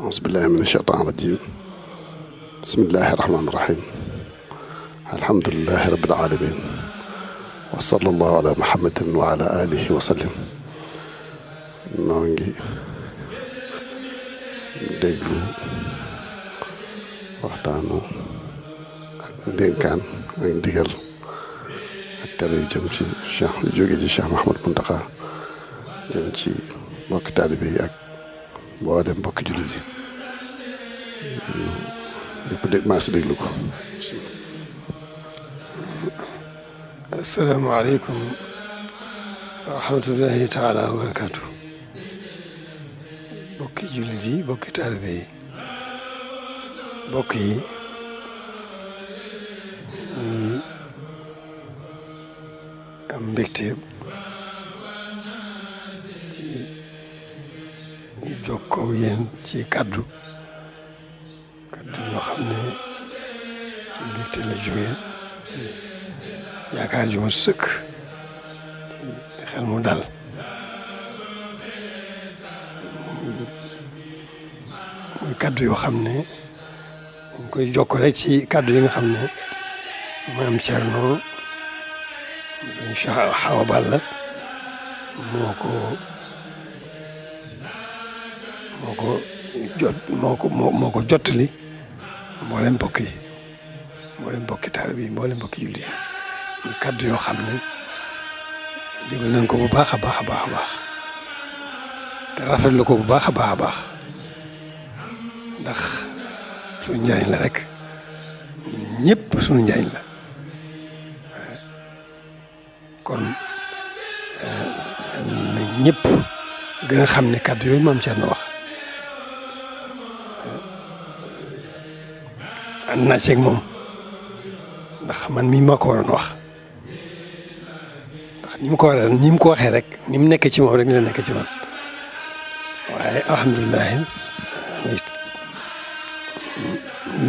أعوذ بالله من الشيطان الرجيم بسم الله الرحمن الرحيم الحمد لله رب العالمين وصلى الله على محمد وعلى آله وسلم noo ngi déglu waxtaanu ak ndénkaan ak ndigal ak tere yu jëm ci Cheikh yu jóge ci Cheikh Mouhamadou Mountakha jëm ci mbokki taalibe yi ak mboolem mbokki jullit yi lépp dégg maa si déglu ko. asalaamaaleykum wa rahmatullahi taala wa barakaatu. mbokki jullit yi mbokki taalibe yi mbokk yi ñu am mbégte ci jokkoo yéen ci kaddu yoo xam ne ci mbégte la jógee ci yaakaar ju ma sëkk ci xel mu dal muy kaddu yoo xam ne dañ koy jokk rek ci kaddu yi nga xam ne maam Thierno Cheikh Awa Balla moo ko jottali mboolem mbokk yi mboolem mbokki taalibe yi mboolem mbokki jullit yi muy kaddu yoo xam ne déglu nañ ko bu baax a baax a baax a baax te rafetlu ko bu baax a baax a baax ndax suñu njariñ la rek ñëpp suñu njariñ la kon na ñëpp gën a xam ne kaddu yooyu maam Thierno wax ànd naa ceeg moom ndax man mii maa ko waroon wax ndax ni mu ko waxee rek ni mu nekkee ci moom rek ni la nekkee ci man waaye alhamdulilah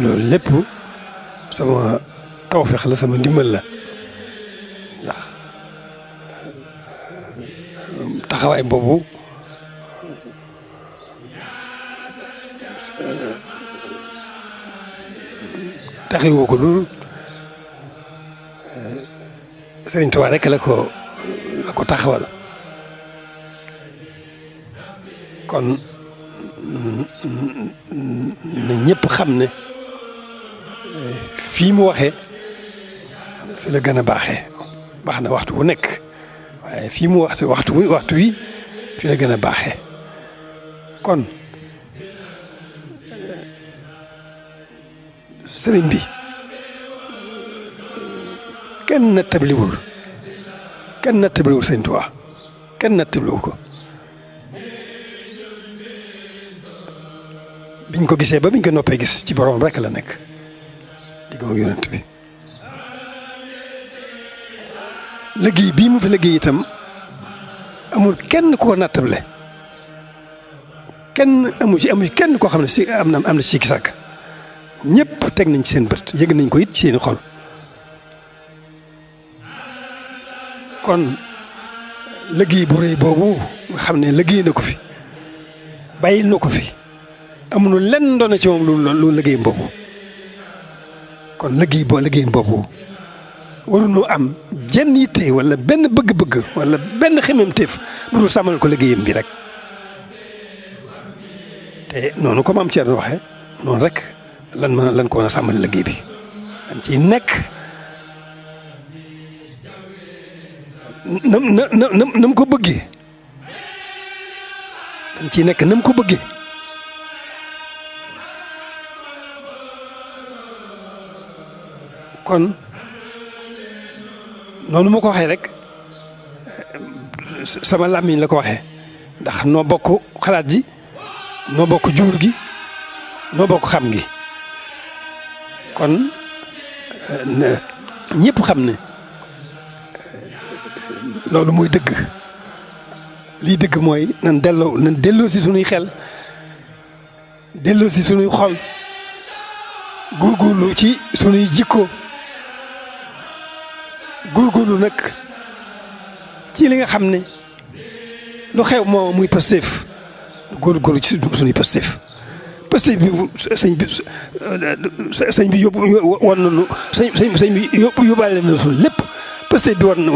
loolu lépp sama tawfeex la sama ndimbal la ndax taxawaay boobu taxawoo ko dul Sëriñ Tuubaa rek la ko taxawal kon na ñëpp xam ne fii mu waxee fi la gën a baaxee baax na waxtu wu nekk waaye fii mu waxtu wi fi la gën a baaxee kon sëriñ bi kenn nattabliwul Sëriñ Tuubaa kenn nattabliwul ko biñ ko gisee ba biñ ko noppee gis ci borom rek la nekk diggam ak yonent bi liggéey bii mu fi liggéey itam amul kenn ku ko nattable kenn amu ci kenn koo xam ne si am na sikki sàkk ñëpp teg nañ ci seen bët yëg nañ ko it ci seeni xol kon liggéey bu rëy boobu nga xam ne liggéey na ko fi bàyyil na ko fi amuñu lenn doon na ci moom lu liggéey boobu kon liggéey boobu waruñoo am jenn yitte wala benn bëgg-bëgg wala benn xememteef bu dul sàmmal ko liggéeyam bi rek te noonu comme am Thierno waxee noonu rek lan ko mën a sàmmal liggéey bi dañ ciy nekk nam ko bëggee dañ ciy nekk nam ko bëggee kon noonu ma ko waxee rek sama làmmiñ la ko waxee ndax noo bokk xalaat ji noo bokk jublu gi noo bokk xam gi kon ñëpp xam ne loolu mooy dëgg lii dëgg mooy nan delloo si sunuy xel delloo si sunuy xol góorgóorlu ci sunuy jikko góorgóorlu nag ci li nga xam ne lu xew moo muy Pastef góorgóorlu ci sunuy Pastef pëste bi sëñ bi yóbbu war nañu sëñ bi yóbbaale na suñu lépp pëste bi war na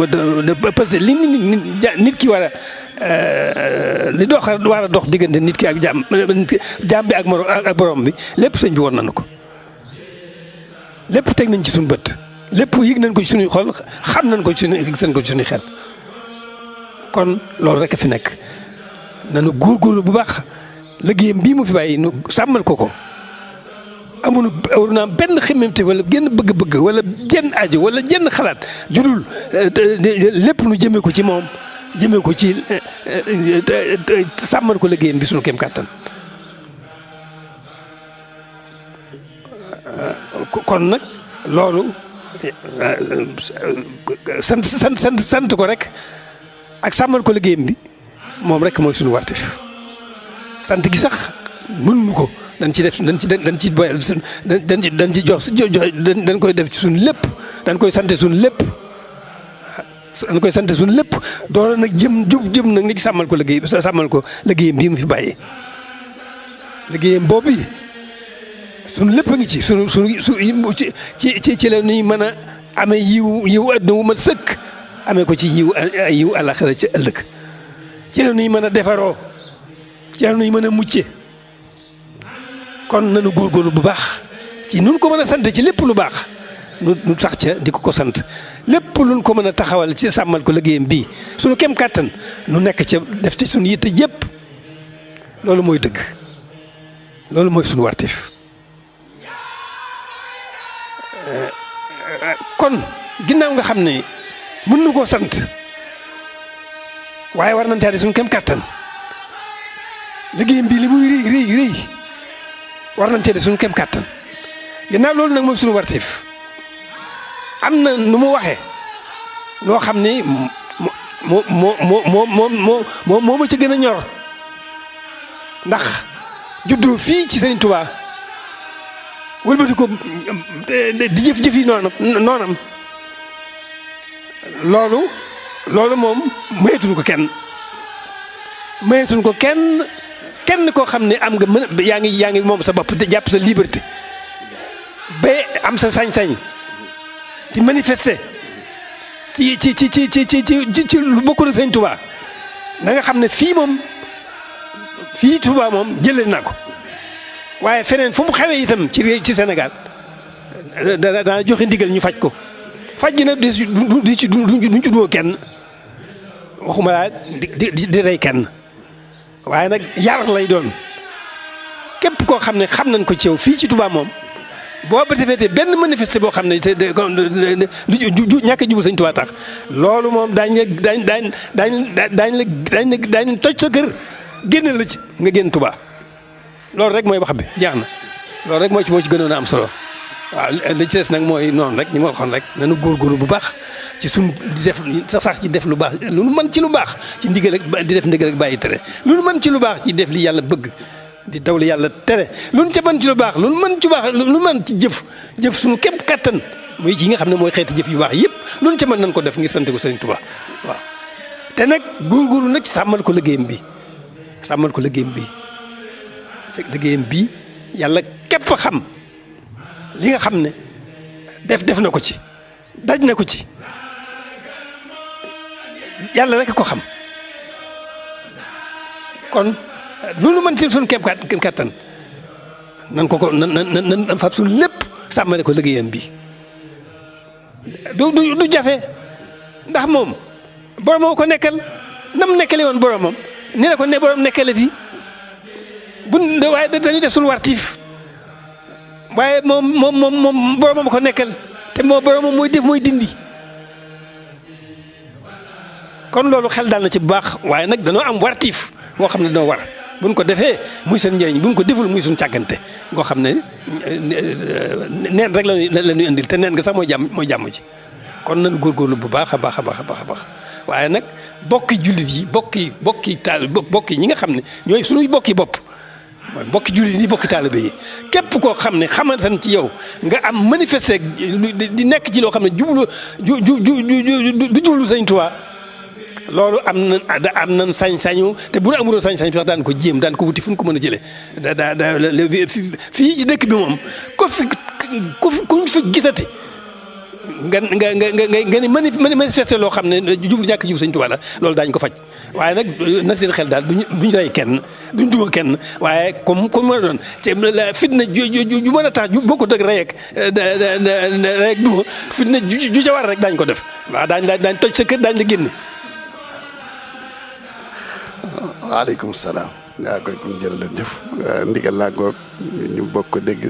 pëste li nit ki war a li war a dox diggante nit ki ak jaam bi ak borom bi lépp sëñ bi war nañu ko lépp teg nañ ci suñu bët lépp yëg nañ ko ci suñuy xol xam nañ ko ci suñuy xel kon loolu rek a fi nekk nañu góorgóorlu bu baax liggéeyam bii mu fi bàyyi nu sàmmal ko amuñu war benn xemmemte wala genn bëgg-bëgg wala jenn aju wala jenn xalaat judul lépp nu jëmee ko ci moom jëmee ko ci sàmmal ko liggéeyam bi suñu kéem kàttan kon nag loolu sant ko rek ak sàmmal ko liggéeyam bi moom rek mooy suñu wartif sant gi sax mënuñu ko dañ ci boyal dañ ci jox dañ koy def ci suñu lépp dañ koy sant suñu lépp doora nag jëm nag ni sàmmal ko liggéeyam bii mu fi bàyyi liggéeyam boobu suñu lépp a ngi ci ci la ñuy mën a amee yiw àdduna wu mat sëkk amee ko ci yiw àllaxira ci ëllëg ci la ñuy mën a defaroo ci la ñuy mën a mucce kon nañu góorgóorlu bu baax ci nun ko mën a sant ci lépp lu baax nu sax ca di ko sant lépp luñ ko mën a taxawal ci sàmmal ko liggéeyam bii suñu kem kàttan nu nekk ca def ci suñu yitte yépp loolu mooy dëgg loolu mooy suñu wartif kon ginnaaw nga xam ne mën nu koo sant waaye war nañ caa di suñu kem kàttan liggéeyam bii li muy rëy war nañ cee def suñu kem kàttan ginnaaw loolu nag mooy suñu wartif am na nu mu waxee loo xam ni moo ma ci gën a ñor ndax juddoo fii ci Serigne Touba wëlbati ko di jëf-jëf yi noonam loolu moom mayetuñ ko kenn koo xam ne am nga yaa ngi moom sa bopp te jàpp sa liberté ba am sa sañ-sañ di manifester ci lu bokkul ak Sëñ Touba na nga xam ne fii Touba moom jëlee naa ko waaye feneen fu mu xewee itam ci Sénégal dana joxe ndigal ñu faj ko faj gi nag duñ ci doo kenn waxuma laa di rey kenn waaye nag yar lay doon képp koo xam ne xam nañ ko ci yow fii ci Touba moom boo ba defee benn manifeste boo xam ne du ñàkk a jublu Sëñ Touba tax loolu moom daañu toj sa kër génne la ci nga génn Touba loolu rek mooy wax bi jeex na loolu rek moo ci gënoon a am solo waaw li ci des nag mooy noonu rek ñi ma waxoon rek nañu góorgóorlu bu baax ci suñ di def sax ci def lu baax lu nu mën ci lu baax ci ndigal ak di def ndigal ak bàyyi tere lu nu mën ci lu baax ci def li yàlla bëgg di daw li yàlla tere lu nu ca mën ci lu baax lu nu mën ci baax lu nu mën ci jëf suñu képp kattan muy ci nga xam ne mooy xeeti jëf yu baax yëpp lu nu ca mën nañ ko def ngir sant ko Sëriñ Tuubaa waaw te nag góorgóorlu nag sàmmal ko liggéeyam bi yàlla képp xam li nga xam ne def na ko ci daj na ko ci yàlla rek ko xam kon lu nu mën si suñu kéem kattan nan nan fab suñu lépp sàmmale ko liggéeyam bi du jafe ndax moom boromam ko nekkal nam nekkale woon boromam ni la ko ne borom nekkale fi waaye dañuy def suñu wartiif waaye moom boromam ko nekkal te moom boromam mooy def mooy dindi kon loolu xel daal na ci bu baax waaye nag dañoo am wartiif boo xam ne dañoo war buñ ko defee muy seen njëriñ buñ ko deful muy suñ càggante ngoo xam ne neen rek la ñuy indil te neen nga sax mooy jàmm ji kon nañ góorgóorlu bu baax a baax waaye nag bokki jullit yi bokki ñi nga xam ne ñooy suñuy bokki bopp mooy bokki jullit yi bokki taalibe yi képp koo xam ne xamante ci yow nga am manifester di nekk ci loo xam ne du jublu Sëñ Tuubaa loolu am na sañ-sañu te bu nu amuloo sañ-sañ bi sax daan ko jéem daan ko wuti fu ñu ko mën a jëlee fii ci dëkk bi moom kuñ fi gisati nga ni manifester loo xam ne jublu ñàkk jub Sëñ Tuubaa la loolu daañu ko faj waaye nag na seen xel daal duñ rey kenn duñ duma kenn waaye comme mën a doon fitna ju mën a tax ju boo ko dëgg rey ak duma fitna ju ca war rek daañu ko def waaw daañ toj sa kër daañu la génne. waaleykum salaam. yaa koy kon jërë leen jëf ndigal laa ngoog ñu bokk ko dégg.